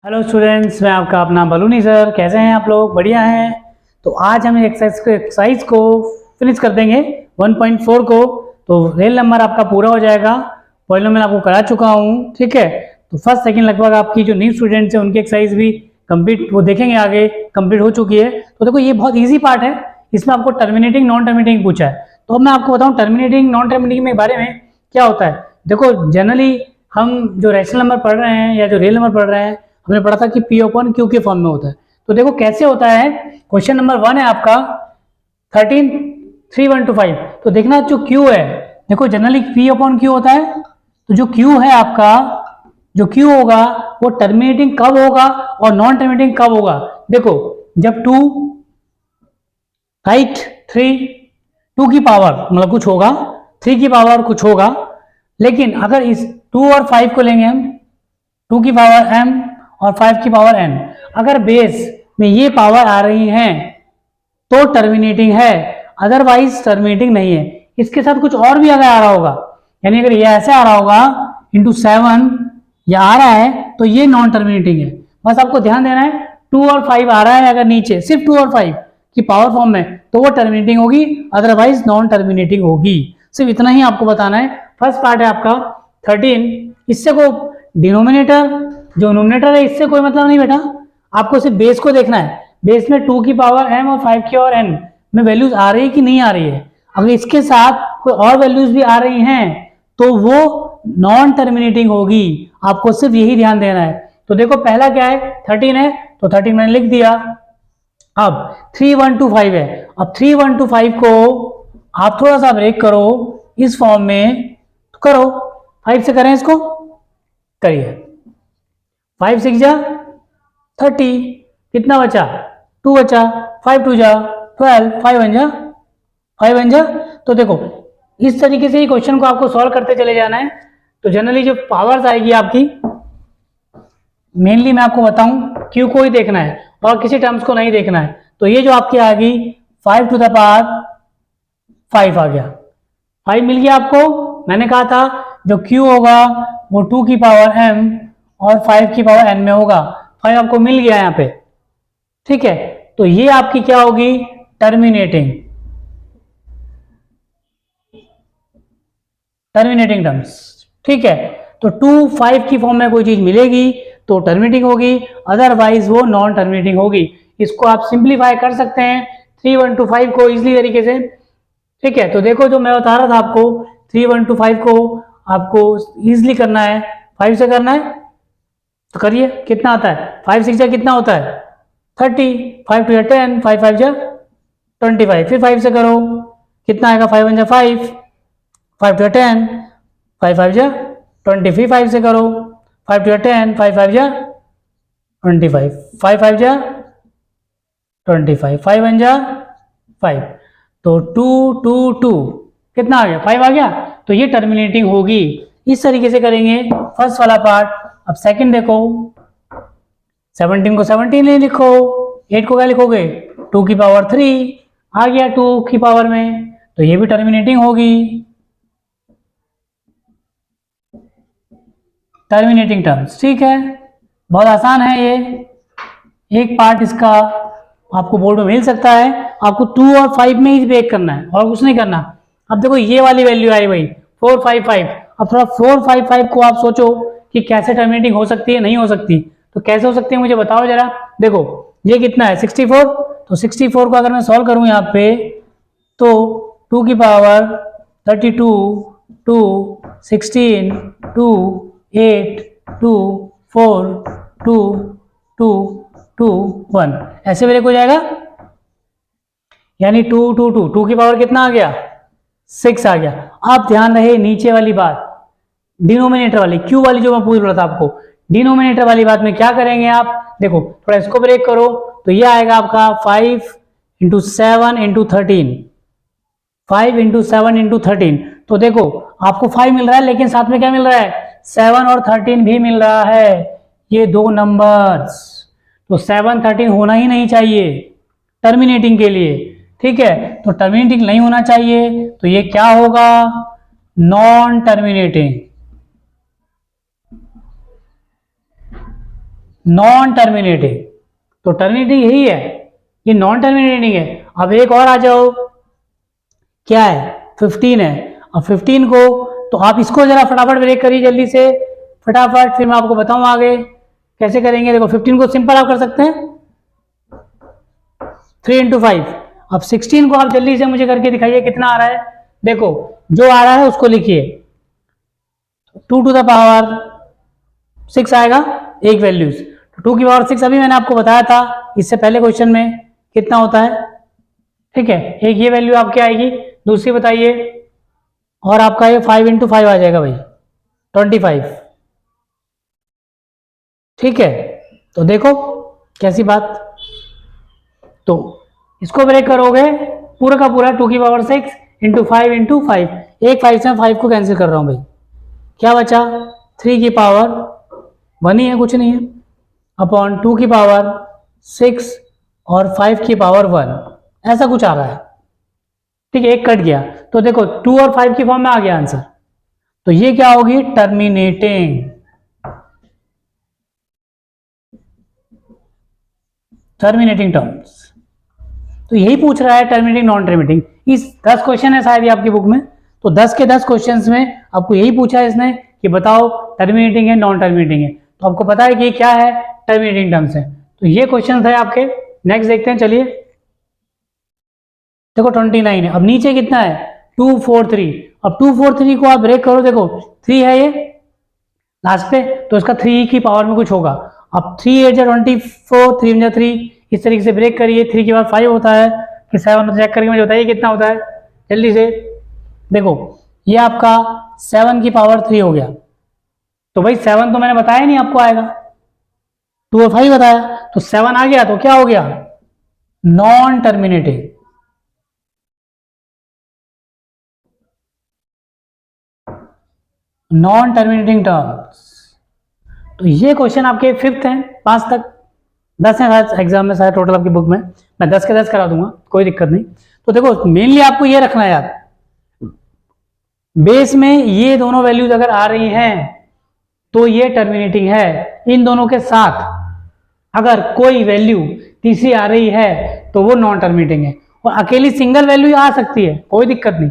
Hello students, मैं आपका अपना बलूनी सर। कैसे हैं आप लोग? बढ़िया हैं। तो आज हम एक्सरसाइज को फिनिश कर देंगे 1.4 को। तो रेल नंबर आपका पूरा हो जाएगा। पॉलिनोमियल आपको करा चुका हूँ, ठीक है। तो फर्स्ट सेकंड लगभग आपकी जो न्यू स्टूडेंट्स हैं उनकी एक्सरसाइज भी कंप्लीट, वो देखेंगे आगे, कंप्लीट हो चुकी है। तो देखो ये बहुत ईजी पार्ट है। इसमें आपको टर्मिनेटिंग नॉन टर्मिनेटिंग पूछा है। तो अब मैं आपको बताऊँ टर्मिनेटिंग नॉन टर्मिनेटिंग के बारे में क्या होता है। देखो जनरली हम जो रैशनल नंबर पढ़ रहे हैं या जो रियल नंबर पढ़ रहे हैं, हमने पढ़ा था कि P अपॉन Q के फॉर्म में होता है। तो देखो कैसे होता है। क्वेश्चन नंबर 1 है आपका 13 3 1 2 5। तो देखना जो Q है, देखो जनरली P अपॉन Q होता है। तो जो Q है आपका, जो Q होगा वो टर्मिनेटिंग कब होगा और नॉन टर्मिनेटिंग कब होगा। देखो जब 2 राइट 3 2 की पावर मतलब कुछ होगा, 3 की पावर कुछ होगा। लेकिन अगर इस 2 और 5 को लेंगे हम, 2 की पावर m और 5 की पावर n, अगर बेस में ये पावर आ रही हैं तो टर्मिनेटिंग है, अदरवाइज टर्मिनेटिंग नहीं है। इसके साथ कुछ और भी अगर आ रहा होगा, यानी अगर ये ऐसे आ रहा होगा इंटू 7 या आ रहा है तो ये नॉन टर्मिनेटिंग है। बस आपको ध्यान देना है 2 और 5 आ रहा है अगर नीचे सिर्फ 2 और 5 की पावर फॉर्म में तो वो टर्मिनेटिंग होगी, अदरवाइज नॉन टर्मिनेटिंग होगी। सिर्फ इतना ही आपको बताना है। फर्स्ट पार्ट है आपका 13। इससे को डिनोमिनेटर जो नोमिनेटर है इससे कोई मतलब नहीं बेटा, आपको सिर्फ बेस को देखना है। बेस में 2 की पावर m और 5 की पावर n में वैल्यूज आ रही है कि नहीं आ रही है। अगर इसके साथ कोई और वैल्यूज भी आ रही हैं तो वो नॉन टर्मिनेटिंग होगी। आपको सिर्फ यही ध्यान देना है। तो देखो पहला क्या है, 13 है तो 13 मैंने लिख दिया। अब 3 1 2 5 है। अब 3 1 2 5 को आप थोड़ा सा ब्रेक करो इस फॉर्म में, तो करो 5 से करें इसको, करिए 5 6 जा 30, कितना बचा 2 बचा, 5 2 जा 12, 5 1 जा 5 1 जा। तो देखो इस तरीके से ही क्वेश्चन को आपको सॉल्व करते चले जाना है। तो जनरली जो पावर्स आएगी आपकी, मेनली मैं आपको बताऊं क्यू को ही देखना है और किसी टर्म्स को नहीं देखना है। तो ये जो आपकी आ गई 5 टू द पावर 5 आ गया, 5 मिल गया आपको। मैंने कहा था जो Q होगा वो 2 की पावर m और 5 की पावर n में होगा। 5 आपको मिल गया यहाँ पे, ठीक है। तो ये आपकी क्या होगी, टर्मिनेटिंग टर्म्स, ठीक है। तो 2 5 की फॉर्म में कोई चीज मिलेगी तो टर्मिनेटिंग होगी, अदरवाइज वो नॉन टर्मिनेटिंग होगी। इसको आप सिंप्लीफाई कर सकते हैं 3 1 2 5 को इजिली तरीके से, ठीक है। तो देखो जो मैं बता रहा था आपको 3 1 2 5 को आपको इजिली करना है, 5 से करना है तो करिए। कितना आता है 5 6 जा कितना होता है 30, 5 2 जा 10, 5 5 जा 25। फिर 5 से करो कितना आएगा, 5 1 जा 5, 5 2 जा 10, 5 5 जा 20। फिर 5 से करो 5 2 जा 10, 5 5 जा 25, 5 5 जा 25, 5 1 जा 5। तो 2 2 2 कितना आ गया 5 आ गया। तो ये टर्मिनेटिंग होगी। इस तरीके से करेंगे फर्स्ट वाला पार्ट। अब सेकंड देखो, 17 को 17 नहीं लिखो, 8 को क्या लिखोगे 2 की पावर 3 आ गया 2 की पावर में, तो ये भी टर्मिनेटिंग होगी, टर्मिनेटिंग टर्म्स, ठीक है। बहुत आसान है ये। एक पार्ट इसका आपको बोर्ड में मिल सकता है। आपको 2 और 5 में ही ब्रेक करना है और कुछ नहीं करना। अब देखो ये वाली वैल्यू आई भाई 4 5 5। अब थोड़ा 4 5 5 को आप सोचो कि कैसे टर्मिनेटिंग हो सकती है, नहीं हो सकती। तो कैसे हो सकती है मुझे बताओ जरा। देखो ये कितना है 64, तो 64 को अगर मैं सॉल्व करूं यहाँ पे तो 2 की पावर 32 2 16 2 8 2 4 2 2 2 1 ऐसे ब्रेक हो जाएगा। यानी 2 2 2 2 की पावर कितना आ गया 6 आ गया। आप ध्यान रहे नीचे वाली बात, डिनोमिनेटर वाली Q वाली जो मैं पूछ रहा था आपको, डिनोमिनेटर वाली बात में क्या करेंगे आप, देखो थोड़ा इसको ब्रेक करो तो ये आएगा आपका 5 इंटू 7 इंटू 13, 5 इंटू 7 इंटू 13। तो देखो आपको 5 मिल रहा है लेकिन साथ में क्या मिल रहा है 7 और 13 भी मिल रहा है, ये दो नंबर्स। तो 7 13 होना ही नहीं चाहिए टर्मिनेटिंग के लिए, ठीक है। तो टर्मिनेटिंग नहीं होना चाहिए तो ये क्या होगा, नॉन टर्मिनेटिंग। नॉन टर्मिनेटिंग, तो टर्मिनेटिंग यही है, ये नॉन टर्मिनेटिंग है। अब एक और आ जाओ, क्या है 15 है। अब 15 को तो आप इसको जरा फटाफट ब्रेक करिए जल्दी से, फटाफट, फिर मैं आपको बताऊं आगे कैसे करेंगे। देखो 15 को सिंपल आप कर सकते हैं 3 इंटू 5। अब 16 को आप जल्दी से मुझे करके दिखाइए कितना आ रहा है। देखो जो आ रहा है उसको लिखिए, 2 टू द पावर 6 आएगा एक वैल्यूज। तो 2 की पावर 6 अभी मैंने आपको बताया था इससे पहले क्वेश्चन में कितना होता है, ठीक है। एक ये वैल्यू आपकी आएगी, दूसरी बताइए, और आपका ये 5 इंटू 5 आ जाएगा भाई 25, ठीक है। तो देखो कैसी बात, तो इसको ब्रेक करोगे पूरा का पूरा 2 की पावर 6 इंटू 5 इंटू 5, एक 5 से 5 को कैंसिल कर रहा हूं भाई, क्या बचा 3 की पावर 1 ही है, कुछ नहीं है, अपॉन 2 की पावर 6 और 5 की पावर 1, ऐसा कुछ आ रहा है, ठीक है। एक कट गया तो देखो 2 और 5 की फॉर्म में आ गया आंसर। तो ये क्या होगी, टर्मिनेटिंग, टर्मिनेटिंग टर्म्स। तो यही पूछ रहा है टर्मिनेटिंग नॉन टर्मिनेटिंग। इस 10 क्वेश्चन है शायद आपकी बुक में, तो 10 के 10 क्वेश्चंस में आपको यही पूछा है इसने कि बताओ टर्मिनेटिंग है नॉन टर्मिनेटिंग है। तो आपको पता है कि क्या है, टर्मिनेटिंग टर्म्स है। तो ये क्वेश्चन है आपके। नेक्स्ट देखते हैं, चलिए देखो 29 है। अब नीचे कितना है 2 4 3। अब 2 4 3 को आप ब्रेक करो, देखो 3 है ये लास्ट पे, तो इसका 3 की पावर में कुछ होगा। अब 3 8 24, 3 3, इस तरीके से ब्रेक करिए। 3 के बाद 5 होता है कि 7, चेक करके मुझे बताइए कितना होता है जल्दी से। देखो ये आपका 7 की पावर 3 हो गया, तो भाई 7 तो मैंने बताया नहीं आपको आएगा, 2 और 5 बताया, तो 7 आ गया, तो क्या हो गया, non terminating. Non terminating terms. तो ये क्वेश्चन आपके 5th हैं, 5 तक 10 हैं शायद एग्जाम में, शायद टोटल आपकी बुक में मैं 10 के 10 करा दूंगा, कोई दिक्कत नहीं। तो देखो मेनली आपको ये रखना है यार, बेस में ये दोनों वैल्यूज अगर आ रही हैं तो ये टर्मिनेटिंग है। इन दोनों के साथ अगर कोई वैल्यू तीसरी आ रही है तो वो नॉन टर्मिनेटिंग है। और अकेली सिंगल वैल्यू आ सकती है, कोई दिक्कत नहीं,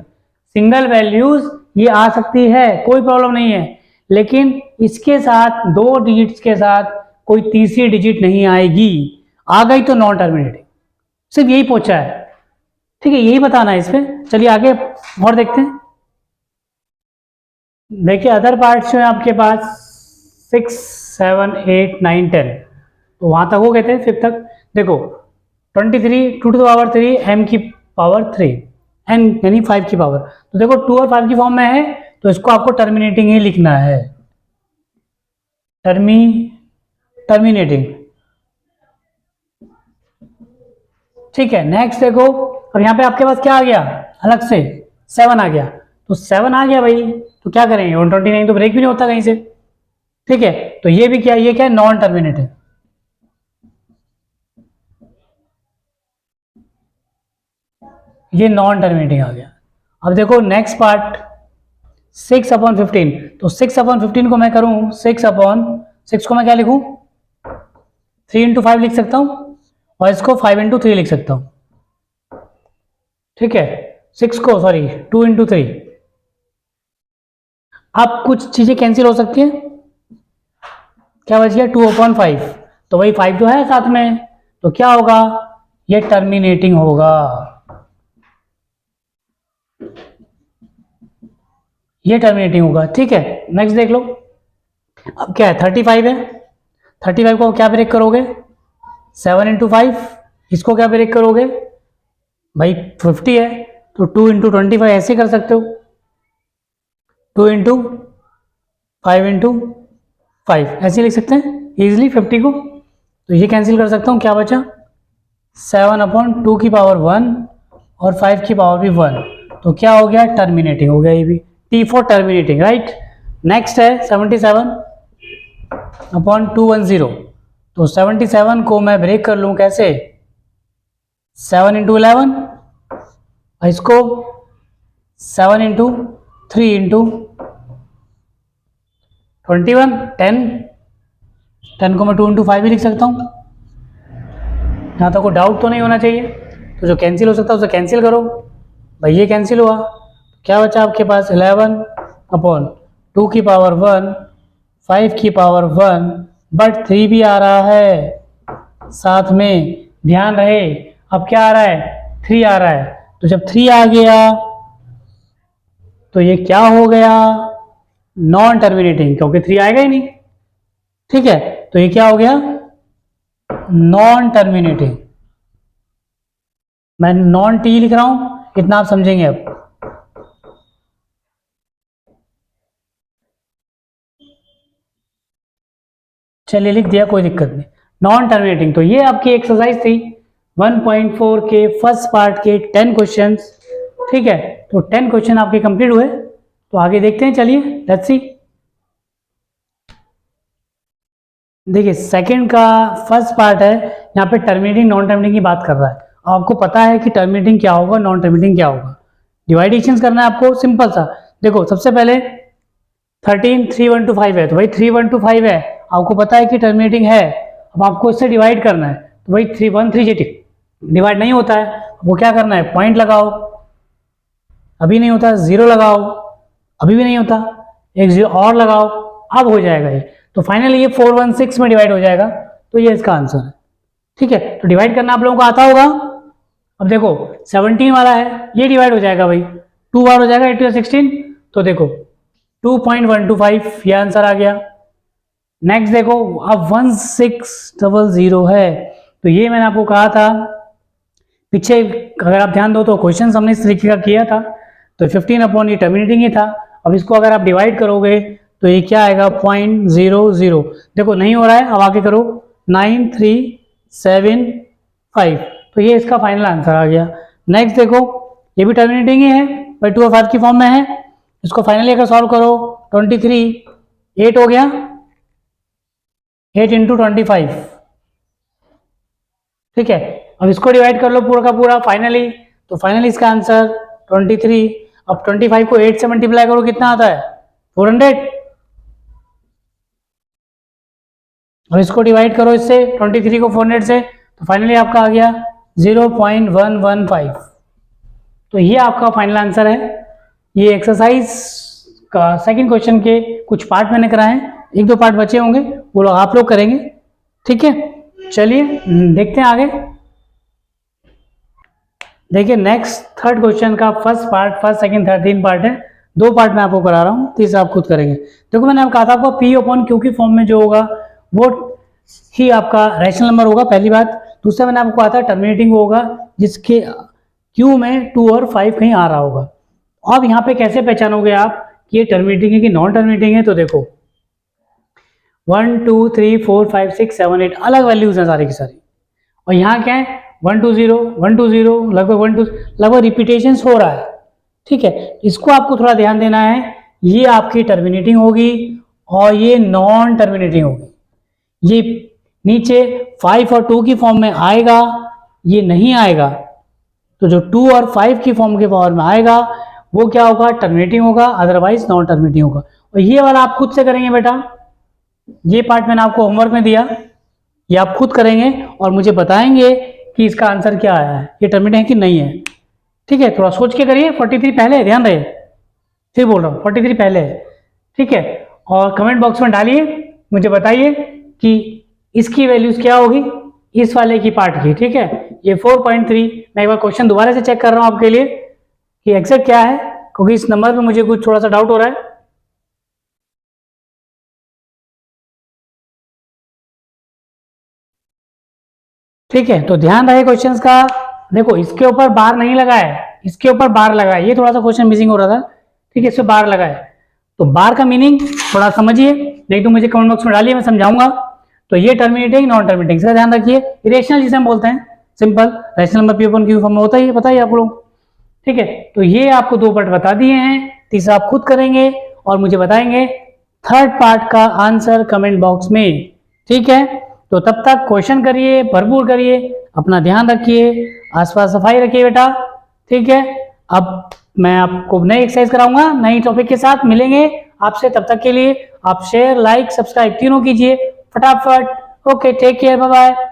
सिंगल वैल्यूज ये आ सकती है, कोई प्रॉब्लम नहीं है, लेकिन इसके साथ 2 डिजिट्स के साथ कोई तीसरी डिजिट नहीं आएगी। आ गई तो नॉन टर्मिनेटिंग, सिर्फ यही पूछा है, ठीक है, यही बताना है इसमें। चलिए आगे और देखते हैं। देखिए अदर पार्ट्स जो है आपके पास 6 7 8 9 10, तो वहां तक हो गए थे 5 तक। देखो 23 2 टू द पावर 3 m की पावर 3 n यानी 5 की पावर। तो देखो 2 और 5 की फॉर्म में है, तो इसको आपको टर्मिनेटिंग ही लिखना है, टर्मिनेटिंग, ठीक है। नेक्स्ट देखो, अब यहाँ पे आपके पास क्या आ गया अलग से, 7 आ गया, तो 7 आ गया भाई, तो क्या करेंगे 129 तो ब्रेक भी नहीं होता कहीं से, ठीक है। तो ये भी क्या, ये क्या है, नॉन टर्मिनेटिंग, ये नॉन टर्मिनेटिंग आ गया। अब देखो नेक्स्ट पार्ट 6/15, तो 6/15 को मैं करूं 6/6 को मैं क्या लिखूं, 3 इंटू 5 लिख सकता हूं, और इसको 5 इंटू 3 लिख सकता हूं, ठीक है। 6 को सॉरी 2 इंटू 3। अब कुछ चीजें कैंसिल हो सकती हैं, क्या बच गया 2/5, तो वही 5 तो है साथ में, तो क्या होगा, ये टर्मिनेटिंग होगा, ये टर्मिनेटिंग होगा, ठीक है। नेक्स्ट देख लो, अब क्या है 35 है, 35 को क्या ब्रेक करोगे 7 इंटू 5, इसको क्या ब्रेक करोगे भाई 50 है, तो 2 इंटू 25 ऐसे कर सकते हो, 2 इंटू 5 इंटू 5 ऐसे लिख सकते हैं इजिली 50 को। तो ये कैंसिल कर सकता हूँ, क्या बचा 7/2 की पावर 1 और 5 की पावर भी 1, तो क्या हो गया, टर्मिनेटिंग हो गया, ये भी T for terminating, right. Next है 77/210, तो 77 को मैं ब्रेक कर लूं कैसे, 7 इंटू 11, इसको 7 इंटू 3 इंटू 21 10, 10 को मैं 2 × 5 भी लिख सकता हूँ। यहाँ तक कोई डाउट तो नहीं होना चाहिए। तो जो कैंसिल हो सकता है उसे कैंसिल करो। भाई ये कैंसिल हुआ, क्या बचा आपके पास 11/2 की पावर 1, 5 की पावर 1, बट 3 भी आ रहा है साथ में, ध्यान रहे। अब क्या आ रहा है, 3 आ रहा है। तो जब 3 आ गया तो ये क्या हो गया, नॉन टर्मिनेटिंग, क्योंकि 3 आएगा ही नहीं। ठीक है, तो ये क्या हो गया, नॉन टर्मिनेटिंग। मैं नॉन टी लिख रहा हूं, इतना आप समझेंगे अब। चलिए लिख दिया, कोई दिक्कत नहीं, नॉन टर्मिनेटिंग। तो ये आपकी एक्सरसाइज थी 1.4 के फर्स्ट पार्ट के 10 क्वेश्चंस। ठीक है, तो 10 क्वेश्चन आपके कंप्लीट हुए। तो आगे देखते हैं, चलिए लेट्स सी। देखिए सेकंड का फर्स्ट पार्ट है, यहाँ पे टर्मिनेटिंग नॉन टर्मिनेटिंग की बात कर रहा है। आपको पता है कि टर्मिनेटिंग क्या होगा, नॉन टर्मिनेटिंग क्या होगा। डिवाइडेशन करना है आपको, सिंपल सा। देखो सबसे पहले 13 3 1 2 5 है, तो भाई 3 1 2 5 है, आपको पता है कि टर्मिनेटिंग है। अब आपको इससे डिवाइड करना है, तो भाई 3 1 3 डिवाइड नहीं होता है। वो क्या करना है, पॉइंट लगाओ, अभी नहीं होता, 0 लगाओ, अभी भी नहीं होता, एक 0 और लगाओ, अब हो जाएगा ये। तो फाइनली ये 416 में डिवाइड हो जाएगा। तो ये इसका आंसर है। ठीक है, तो डिवाइड करना आप लोगों को आता होगा। अब देखो 17 वाला है, ये डिवाइड हो जाएगा भाई, 2 बार हो जाएगा, 8 2 16। तो देखो 2.125 ये आंसर आ गया। नेक्स्ट देखो, अब 1600 है, तो ये मैंने आपको कहा था पीछे, अगर आप ध्यान दो तो क्वेश्चन हमने इस तरीके का किया था। तो 15 अपॉन ये टर्मिनेटिंग ही था। अब इसको अगर आप डिवाइड करोगे तो ये क्या आएगा, 0.00। देखो नहीं हो रहा है, अब आगे करो 9375। तो ये इसका फाइनल आंसर आ गया। नेक्स्ट देखो, ये भी टर्मिनेटिंग ही है, भाई 2 और 5 की फॉर्म में है। इसको फाइनली अगर सॉल्व करो 23 8 हो गया, 8 × 25। ठीक है, अब इसको डिवाइड कर लो पूरा का पूरा फाइनली, तो फाइनली इसका आंसर 23। अब 25 को 8 से मल्टीप्लाई करो, कितना आता है, 400। अब इसको डिवाइड करो इससे 23 को 400 से, तो फाइनली आपका आ गया 0.115। तो ये आपका फाइनल आंसर है। ये एक्सरसाइज का सेकंड क्वेश्चन के कुछ पार्ट मैंने कराए हैं, 1-2 पार्ट बचे होंगे, वो लोग आप लोग करेंगे। ठीक है, चलिए देखते हैं आगे। देखिए नेक्स्ट थर्ड क्वेश्चन का first part, first second third 3 part है, 2 पार्ट मैं आपको करा रहा हूँ, तीसरा आप खुद करेंगे। देखो मैंने आपको कहा था आपको P/Q की फॉर्म में जो होगा वो ही आपका रैशनल नंबर होगा, पहली बात। दूसरा मैंने आपको कहा था टर्मिनेटिंग होगा जिसके Q में 2 और 5 कहीं आ रहा होगा। अब यहाँ पे कैसे पहचानोगे आप कि ये टर्मिनेटिंग है कि नॉन टर्मिनेटिंग है, तो देखो 1 2 3 4 5 6 7 8 अलग वैल्यूज हैं सारी की सारी, और यहाँ क्या है 1 2 0 1 2 0, लगभग 1 2 लगभग रिपीटेशन हो रहा है। ठीक है, इसको आपको थोड़ा ध्यान देना है, ये आपकी टर्मिनेटिंग होगी और ये नॉन टर्मिनेटिंग होगी। ये नीचे 5 और 2 की फॉर्म में आएगा, ये नहीं आएगा। तो जो 2 और 5 की फॉर्म के पावर में आएगा वो क्या होगा, टर्मिनेटिंग होगा, अदरवाइज नॉन टर्मिनेटिंग होगा। और ये वाला आप खुद से करेंगे बेटा, ये पार्ट मैंने आपको होमवर्क में दिया, ये आप खुद करेंगे और मुझे बताएंगे कि इसका आंसर क्या आया है, ये टर्मिनेटिंग है कि नहीं है। ठीक है, थोड़ा सोच के करिए। 43 पहले है, ध्यान रहे, फिर बोल रहा हूँ 43 पहले है। ठीक है, और कमेंट बॉक्स में डालिए, मुझे बताइए कि इसकी वैल्यूज क्या होगी इस वाले की पार्ट की। ठीक है, ये 4.3। मैं एक बार क्वेश्चन दोबारा से चेक कर रहा हूँ आपके लिए कि एग्जैक्ट क्या है, क्योंकि इस नंबर पे मुझे कुछ थोड़ा सा डाउट हो रहा है। ठीक है, तो ध्यान रहे क्वेश्चंस का। देखो इसके ऊपर बार नहीं लगा है, इसके ऊपर बार लगा है, ये थोड़ा सा क्वेश्चन मिसिंग हो रहा था। ठीक है, इस पे बार लगा है, तो बार का मीनिंग थोड़ा समझिए, नहीं तो मुझे कमेंट बॉक्स में डालिए, मैं समझाऊंगा। तो ये टर्मिनेटिंग नॉन टर्मिनेटिंग, इसका ध्यान रखिए। इरेशनल जिसे हम बोलते हैं, simple rational number P/Q form में होता ही, पता ही आप लोग। ठीक है, तो ये आपको 2 पार्ट बता दिए हैं, तीसरा आप खुद करेंगे और मुझे बताएंगे थर्ड पार्ट का आंसर कमेंट बॉक्स में। ठीक है, तो तब तक क्वेश्चन करिए, भरपूर करिए, अपना ध्यान रखिए, आसपास सफाई रखिए बेटा। ठीक है, अब मैं आपको नई एक्सरसाइज कराऊंगा, नई टॉपिक के साथ मिलेंगे आपसे। तब तक के लिए आप शेयर, लाइक, सब्सक्राइब तीनों कीजिए फटाफट। Okay, take care, bye bye.